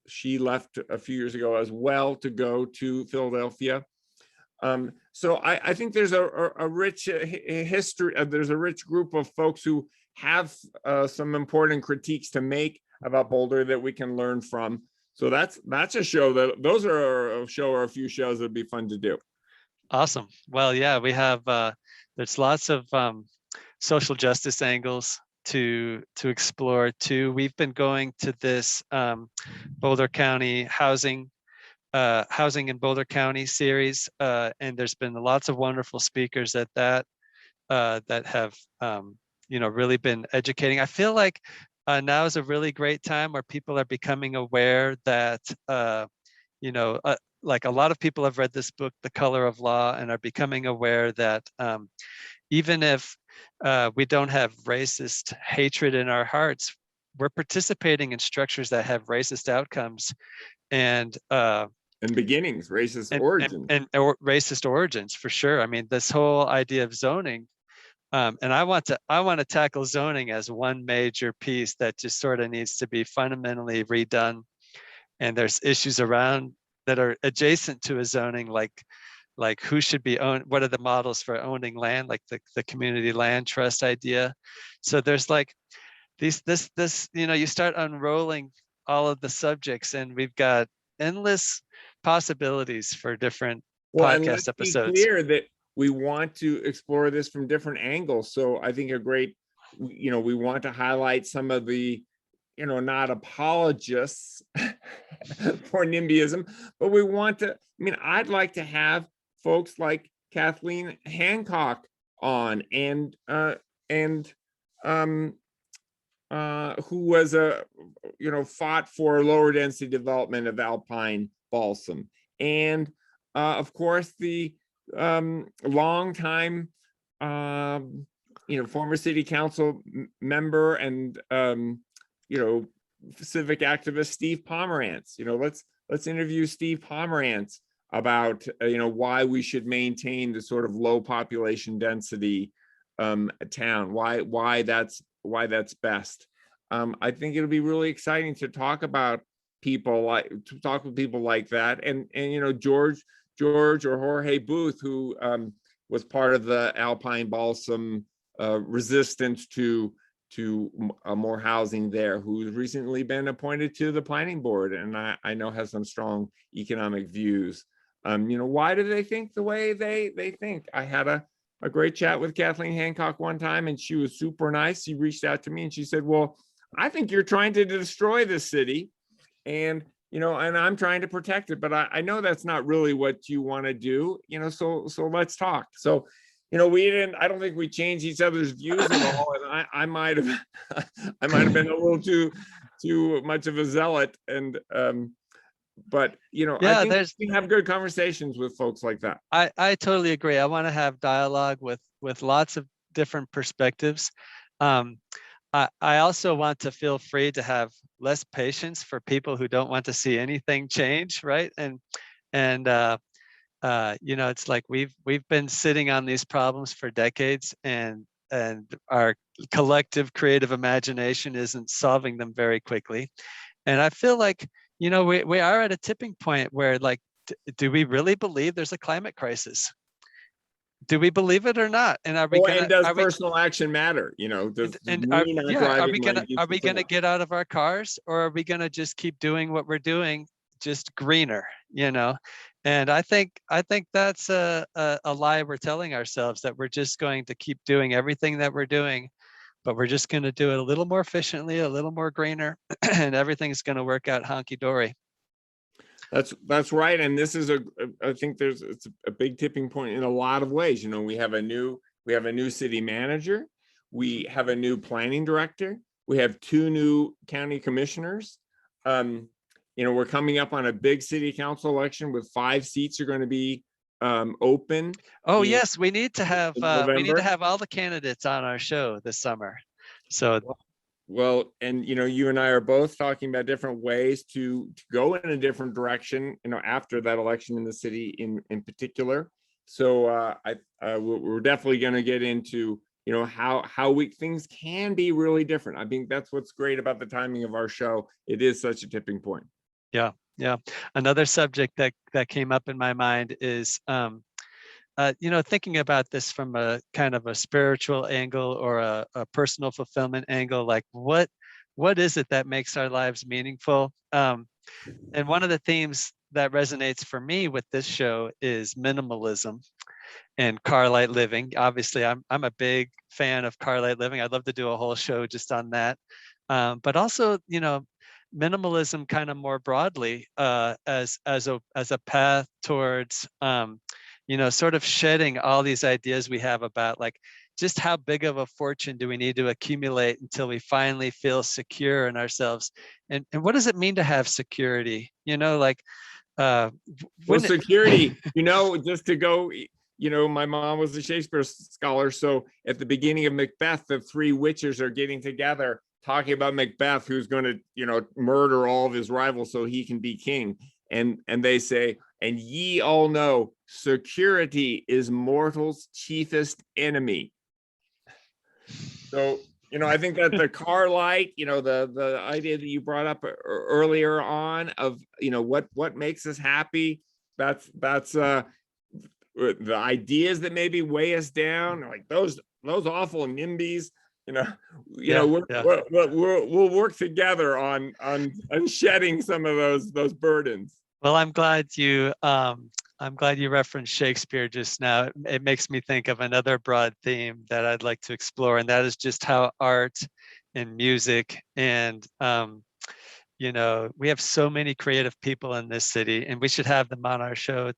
she left a few years ago as well to go to Philadelphia. So I think there's a rich history, there's a rich group of folks who have some important critiques to make about Boulder that we can learn from. So that's a show those are a show or a few shows that'd be fun to do. Awesome. Well, yeah, we have there's lots of social justice angles to explore too. We've been going to this Boulder County housing in Boulder County series, and there's been lots of wonderful speakers at that have really been educating. I feel like now is a really great time where people are becoming aware that like a lot of people have read this book, The Color of Law, and are becoming aware that even if we don't have racist hatred in our hearts, we're participating in structures that have racist outcomes and beginnings, racist origins. And racist origins, for sure. I mean, this whole idea of zoning, and I want to tackle zoning as one major piece that just sort of needs to be fundamentally redone. And there's issues around that are adjacent to a zoning, like who should be owned, what are the models for owning land, like the community land trust idea. So there's like this you start unrolling all of the subjects, and we've got endless possibilities for different podcast episodes. Be clear that we want to explore this from different angles. So I think we want to highlight some of the not apologists for NIMBYism, but we want to, I'd like to have folks like Kathleen Hancock on and who was fought for lower density development of alpine balsam. And of course, the longtime, former city council member and, civic activist Steve Pomerantz. Let's interview Steve Pomerantz about why we should maintain the sort of low population density town, why that's best. I think it'll be really exciting to talk with people like that, and George or Jorge Booth, who was part of the alpine balsam resistance to more housing there, who's recently been appointed to the planning board, and I know has some strong economic views. Why do they think the way they think? I had a great chat with Kathleen Hancock one time, and she was super nice. She reached out to me and she said, well, I think you're trying to destroy the city, and and I'm trying to protect it, but I know that's not really what you want to do, so let's talk. So I don't think we changed each other's views at all. And I might have been a little too much of a zealot. And, but, I think we have good conversations with folks like that. I totally agree. I want to have dialogue with lots of different perspectives. I also want to feel free to have less patience for people who don't want to see anything change. Right. And it's like we've been sitting on these problems for decades, and our collective creative imagination isn't solving them very quickly. And I feel like, we are at a tipping point where, like, do we really believe there's a climate crisis? Do we believe it or not? And are we does personal action matter? Are we gonna get out of our cars, or are we gonna just keep doing what we're doing, just greener? And I think that's a lie we're telling ourselves, that we're just going to keep doing everything that we're doing, but we're just going to do it a little more efficiently, a little more greener, and everything's going to work out honky-dory. That's right. And this is I think it's a big tipping point in a lot of ways. You know, we have a new city manager, we have a new planning director, we have 2 new county commissioners. You know, we're coming up on a big city council election with 5 seats are going to be open. Oh yes, we need to have November. all the candidates on our show this summer. So well, and you know, you and I are both talking about different ways to go in a different direction, you know, after that election in the city in particular. So we're definitely going to get into, you know, how things can be really different. I think that's what's great about the timing of our show. It is such a tipping point. yeah. Another subject that came up in my mind is you know, thinking about this from a kind of a spiritual angle or a personal fulfillment angle, like what is it that makes our lives meaningful? And one of the themes that resonates for me with this show is minimalism and car light living. Obviously, I'm a big fan of car light living. I'd love to do a whole show just on that. But also, you know, minimalism kind of more broadly as a path towards you know, sort of shedding all these ideas we have about like just how big of a fortune do we need to accumulate until we finally feel secure in ourselves, and what does it mean to have security? You know, like well, security, you know, just to go, you know, my mom was a Shakespeare scholar, so at the beginning of Macbeth, the 3 witches are getting together talking about Macbeth, who's going to, you know, murder all of his rivals so he can be king. And they say, and ye all know security is mortal's chiefest enemy. So, you know, I think that the car light, you know, the idea that you brought up earlier on of, you know, what makes us happy, that's the ideas that maybe weigh us down, like those awful NIMBYs. We'll work together on shedding some of those burdens. Well, I'm glad you referenced Shakespeare just now. It makes me think of another broad theme that I'd like to explore, and that is just how art and music and you know, we have so many creative people in this city, and we should have them on our show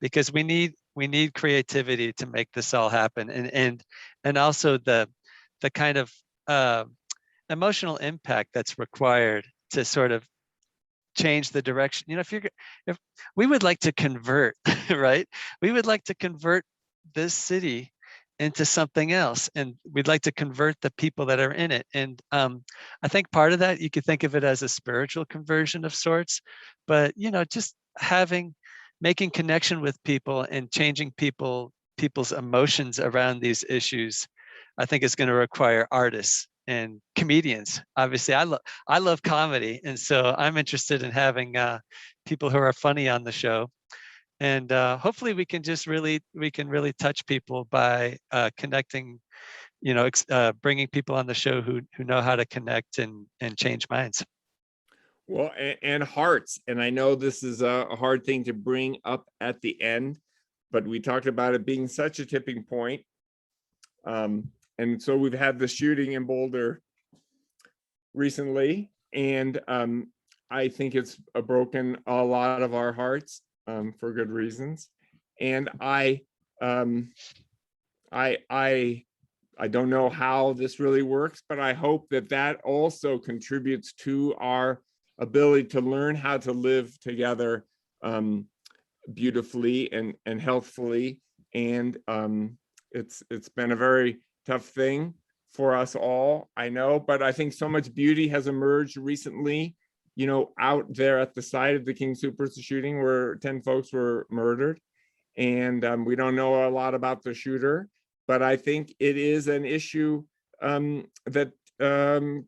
because we need creativity to make this all happen, and also the kind of emotional impact that's required to sort of change the direction. You know, if we would like to convert, right? We would like to convert this city into something else, and we'd like to convert the people that are in it. And I think part of that, you could think of it as a spiritual conversion of sorts, but you know, just making connection with people and changing people's emotions around these issues, I think is going to require artists and comedians. Obviously, I love comedy, and so I'm interested in having people who are funny on the show. And hopefully, we can really touch people by connecting. You know, bringing people on the show who know how to connect and change minds. Well, and hearts. And I know this is a hard thing to bring up at the end, but we talked about it being such a tipping point. And so we've had the shooting in Boulder recently, and I think it's broken a lot of our hearts for good reasons. And I don't know how this really works, but I hope that also contributes to our ability to learn how to live together beautifully and healthfully. And it's been a very tough thing for us all, I know, but I think so much beauty has emerged recently, you know, out there at the site of the King Soopers shooting where 10 folks were murdered. And we don't know a lot about the shooter, but I think it is an issue that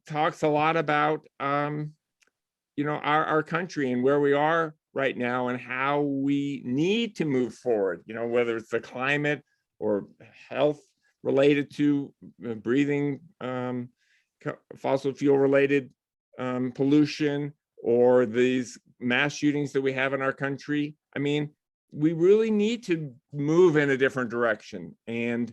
talks a lot about, you know, our country and where we are right now and how we need to move forward, you know, whether it's the climate or health related to breathing fossil fuel related pollution, or these mass shootings that we have in our country. I mean, we really need to move in a different direction. And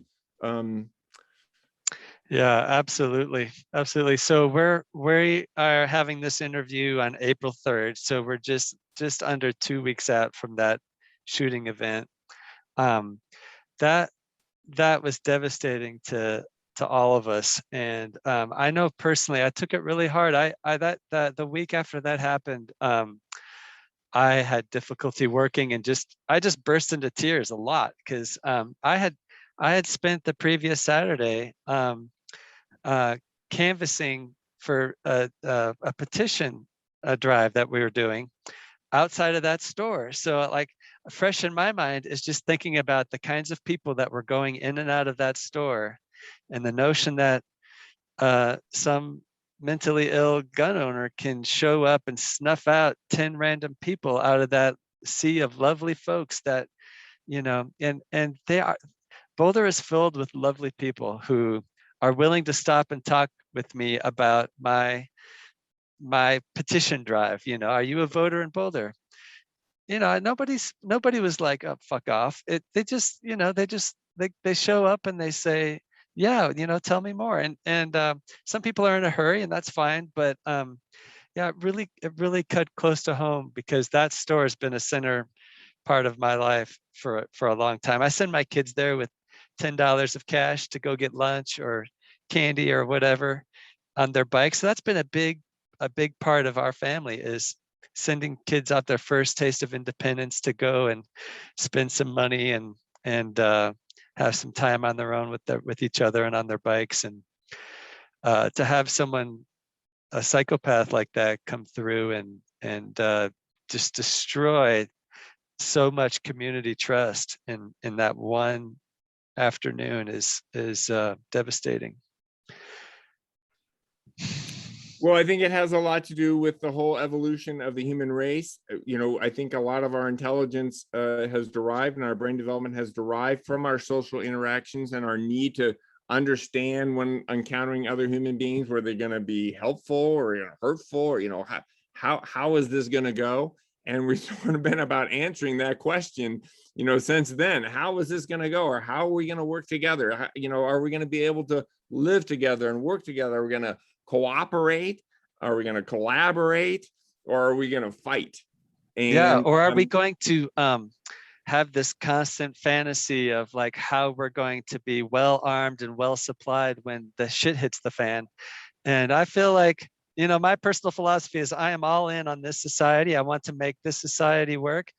Yeah, absolutely. Absolutely. So we are having this interview on April 3rd. So we're just under 2 weeks out from that shooting event. Um, that that was devastating to all of us. And I know personally I took it really hard. I that the week after that happened, I had difficulty working and I just burst into tears a lot because I had spent the previous Saturday uh, canvassing for a petition drive that we were doing outside of that store. So like fresh in my mind is just thinking about the kinds of people that were going in and out of that store, and the notion that some mentally ill gun owner can show up and snuff out 10 random people out of that sea of lovely folks that, and they are, Boulder is filled with lovely people who are willing to stop and talk with me about my petition drive. Are you a voter in Boulder? Nobody was like, oh, fuck off. They just, they show up and they say, yeah, tell me more. And some people are in a hurry, and that's fine. But yeah, it really cut close to home because that store has been a center part of my life for a long time. I send my kids there with $10 of cash to go get lunch or candy or whatever on their bikes. So that's been a big part of our family, is sending kids out their first taste of independence to go and spend some money and have some time on their own with each other and on their bikes. And to have a psychopath like that come through and just destroy so much community trust in that one afternoon is devastating. Well, I think it has a lot to do with the whole evolution of the human race. I think a lot of our intelligence has derived, and our brain development has derived from our social interactions and our need to understand when encountering other human beings, where they're going to be helpful or hurtful, or how is this going to go? And we've sort of been about answering that question, since then. How is this going to go, or how are we going to work together? Are we going to be able to live together and work together? Are we going to cooperate? Are we going to collaborate? Or are we going to fight? And or are we going to have this constant fantasy of like how we're going to be well armed and well supplied when the shit hits the fan? And I feel like, my personal philosophy is I am all in on this society. I want to make this society work.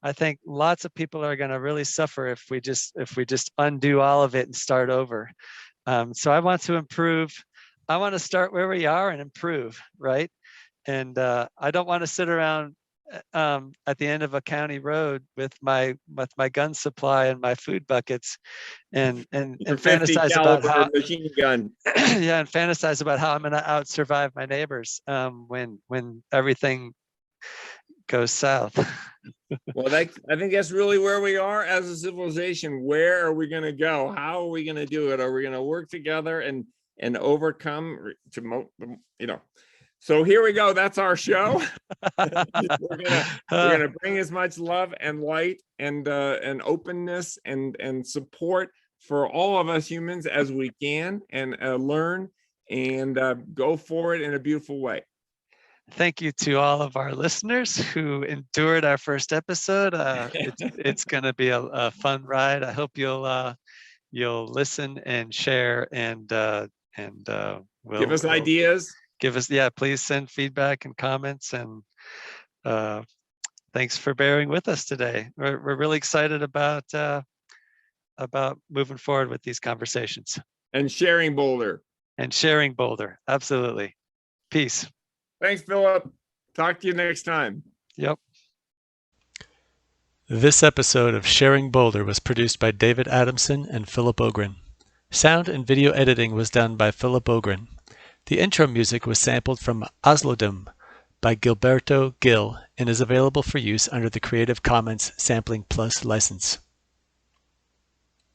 I think lots of people are going to really suffer if we just undo all of it and start over. So I want to improve. I want to start where we are and improve, right? And I don't want to sit around at the end of a county road with my gun supply and my food buckets and fantasize about how machine gun. yeah, and fantasize about how I'm going to out survive my neighbors when everything goes south. Well, I think that's really where we are as a civilization. Where are we going to go? How are we going to do it? Are we going to work together and overcome So here we go. That's our show. we're gonna bring as much love and light and openness and support for all of us humans as we can, and learn and go forward in a beautiful way. Thank you to all of our listeners who endured our first episode. It's going to be a fun ride. I hope you'll listen and share and give us ideas. Please send feedback and comments, and thanks for bearing with us today. We're really excited about moving forward with these conversations. And sharing Boulder. Absolutely. Peace. Thanks, Philip. Talk to you next time. Yep. This episode of Sharing Boulder was produced by David Adamson and Philip Ogren. Sound and video editing was done by Philip Ogren. The intro music was sampled from Oslodom by Gilberto Gil and is available for use under the Creative Commons Sampling Plus license.